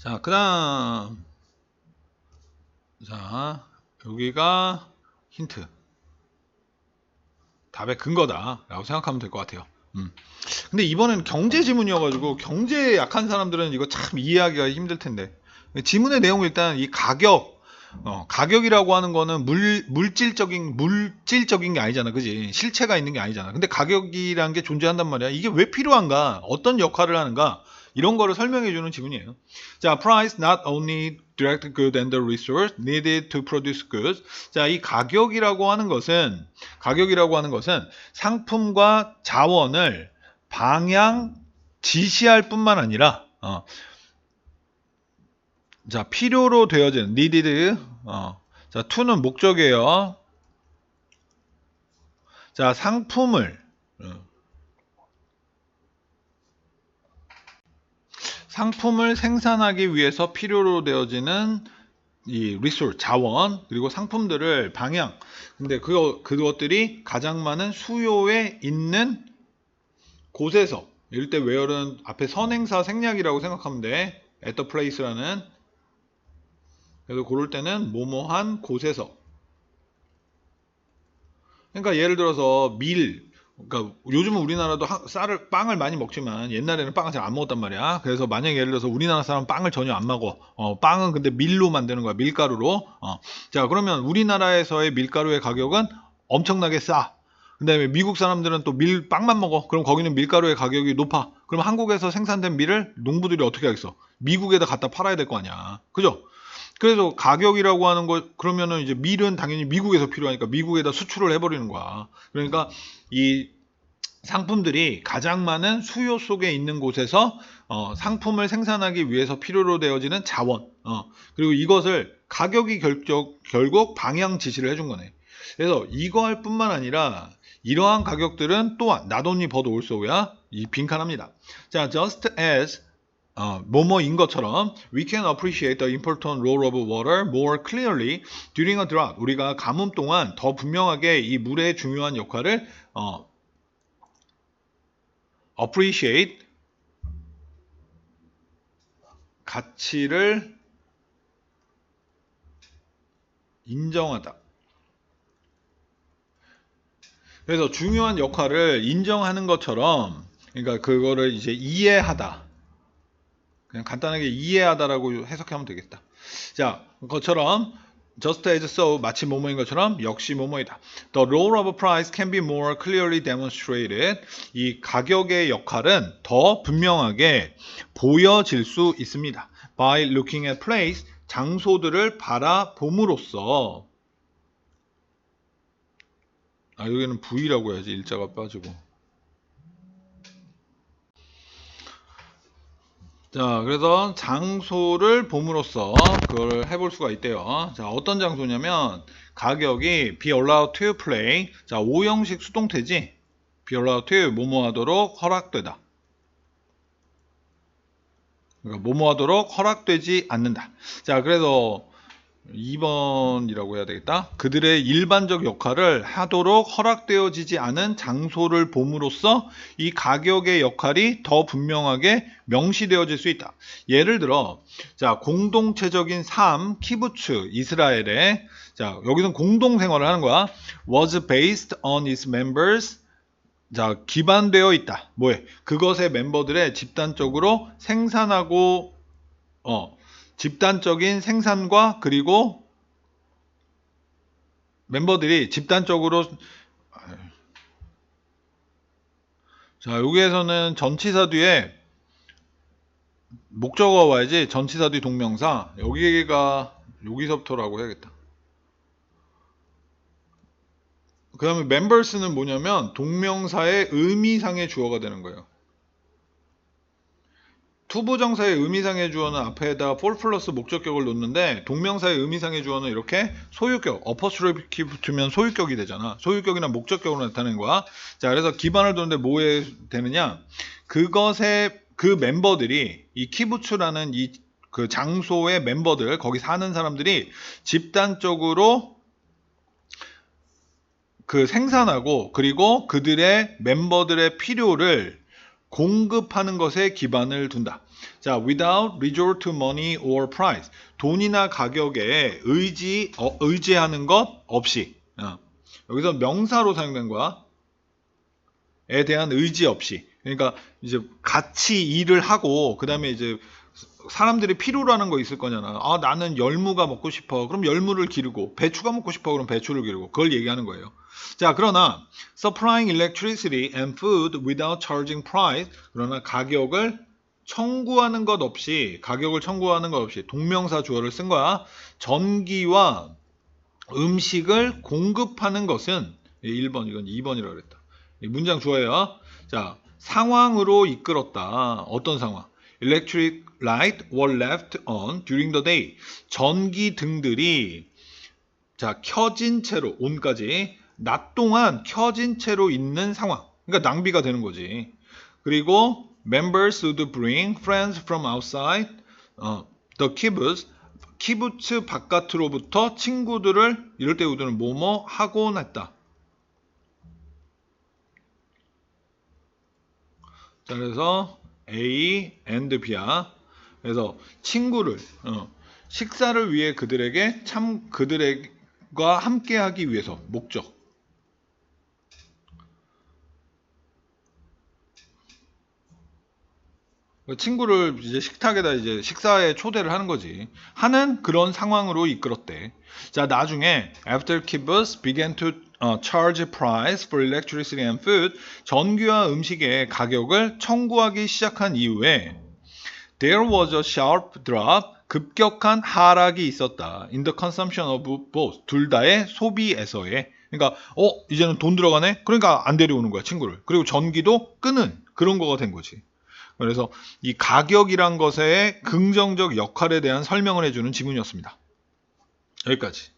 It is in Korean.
자, 그 다음, 자, 여기가 힌트. 답의 근거다라고 생각하면 될 것 같아요. 근데 이번엔 경제 지문이어가지고 경제에 약한 사람들은 이거 참 이해하기가 힘들 텐데. 지문의 내용 일단 이 가격, 가격이라고 하는 거는 물질적인 게 아니잖아, 그지? 실체가 있는 게 아니잖아. 근데 가격이라는 게 존재한단 말이야. 이게 왜 필요한가? 어떤 역할을 하는가? 이런 거를 설명해주는 지문이에요. 자, price not only direct good and the resource needed to produce goods. 자, 이 가격이라고 하는 것은 상품과 자원을 방향 지시할 뿐만 아니라 자, 필요로 되어지는 needed 자, to는 목적이에요. 자, 상품을 생산하기 위해서 필요로 되어지는 이 resource 자원 그리고 상품들을 방향 근데 그것들이 가장 많은 수요에 있는 곳에서 이럴 때 where는 앞에 선행사 생략이라고 생각하면 돼. at the place라는 그래서 고를 때는 뭐뭐한 곳에서 그러니까 예를 들어서 그러니까 요즘은 우리나라도 빵을 많이 먹지만 옛날에는 빵을 잘 안 먹었단 말이야. 그래서 만약에 예를 들어서 우리나라 사람 빵을 전혀 안 먹어. 빵은 근데 밀로 만드는 거야. 밀가루로. 자, 그러면 우리나라에서의 밀가루의 가격은 엄청나게 싸. 그다음에 미국 사람들은 또 빵만 먹어. 그럼 거기는 밀가루의 가격이 높아. 그럼 한국에서 생산된 밀을 농부들이 어떻게 하겠어? 미국에다 갖다 팔아야 될 거 아니야. 그죠? 그래서 가격이라고 하는 거 그러면은 이제 밀은 당연히 미국에서 필요하니까 미국에다 수출을 해버리는 거야. 그러니까 이 상품들이 가장 많은 수요 속에 있는 곳에서 상품을 생산하기 위해서 필요로 되어지는 자원. 그리고 이것을 가격이 결국 방향 지시를 해준 거네. 그래서 이거 할 뿐만 아니라 이러한 가격들은 또한 not only but also야 이 빈칸합니다. 자, just as 뭐뭐인 것처럼 we can appreciate the important role of water more clearly during a drought. 우리가 가뭄 동안 더 분명하게 이 물의 중요한 역할을 appreciate 가치를 인정하다. 그래서 중요한 역할을 인정하는 것처럼 그러니까 그거를 이제 이해하다. 그냥 간단하게 이해하다라고 해석하면 되겠다. 자, 그것처럼 just as so 마치 뭐뭐인 것처럼 역시 뭐뭐이다. The role of price can be more clearly demonstrated. 이 가격의 역할은 더 분명하게 보여질 수 있습니다. By looking at place, 장소들을 바라봄으로써 여기는 V라고 해야지 일자가 빠지고 자, 그래서 장소를 봄으로써 그걸 해볼 수가 있대요. 자, 어떤 장소냐면 가격이 be allowed to play. 자, 5형식 수동태지. be allowed to 뭐뭐 하도록 허락되다. 그러니까 뭐뭐 하도록 허락되지 않는다. 자, 그래서 2번이라고 해야 되겠다. 그들의 일반적 역할을 하도록 허락되어지지 않은 장소를 봄으로써 이 가격의 역할이 더 분명하게 명시되어질 수 있다. 예를 들어, 자, 공동체적인 삶, 키부츠, 이스라엘의, 자, 여기서는 공동 생활을 하는 거야. was based on its members. 자, 기반되어 있다. 뭐에? 그것의 멤버들의 집단적인 생산과 그리고 멤버들이 집단적으로 자 여기에서는 전치사 뒤에 목적어가 와야지 전치사 뒤 동명사 여기가 여기서부터라고 해야겠다. 그 다음에 members는 뭐냐면 동명사의 의미상의 주어가 되는 거예요. 투부정사의 의미상의 주어는 앞에다 for 플러스 목적격을 놓는데 동명사의 의미상의 주어는 이렇게 소유격, 어퍼스트로피 붙으면 소유격이 되잖아. 소유격이나 목적격으로 나타내는 거야. 자, 그래서 기반을 두는데 뭐에 되느냐? 그것의 그 멤버들이 이 키부츠라는 이 그 장소의 멤버들, 거기 사는 사람들이 집단적으로 그 생산하고 그리고 그들의 멤버들의 필요를 공급하는 것에 기반을 둔다. 자, without resort to money or price. 돈이나 가격에 의지하는 것 없이. 여기서 명사로 사용된 거야. 에 대한 의지 없이. 그러니까 이제 같이 일을 하고 그다음에 이제 사람들이 필요로 하는 거 있을 거잖아. 아, 나는 열무가 먹고 싶어. 그럼 열무를 기르고, 배추가 먹고 싶어. 그럼 배추를 기르고. 그걸 얘기하는 거예요. 자, 그러나 supplying electricity and food without charging price. 그러나 가격을 청구하는 것 없이 동명사 주어를 쓴 거야. 전기와 음식을 공급하는 것은 1번, 이건 2번이라고 그랬다. 문장 주어예요. 자, 상황으로 이끌었다. 어떤 상황? Electric light were left on during the day. 전기 등들이 자, 켜진 채로 on까지 낮 동안 켜진 채로 있는 상황. 그러니까 낭비가 되는 거지. 그리고 members would bring friends from outside the kibbutz. 키부츠 바깥으로부터 친구들을 이럴 때 우리는 뭐뭐 하곤 했다. 자, 그래서 A and B야. 그래서 친구를 식사를 위해 그들과 함께하기 위해서 목적. 친구를 이제 식탁에다 이제 식사에 초대를 하는 거지. 하는 그런 상황으로 이끌었대. 자, 나중에 after kibbutz began to charge price for electricity and food. 전기와 음식의 가격을 청구하기 시작한 이후에 there was a sharp drop. 급격한 하락이 있었다. in the consumption of both. 둘 다의 소비에서의. 그러니까 이제는 돈 들어가네? 그러니까 안 데려오는 거야, 친구를. 그리고 전기도 끄는 그런 거가 된 거지. 그래서 이 가격이란 것의 긍정적 역할에 대한 설명을 해주는 지문이었습니다. 여기까지.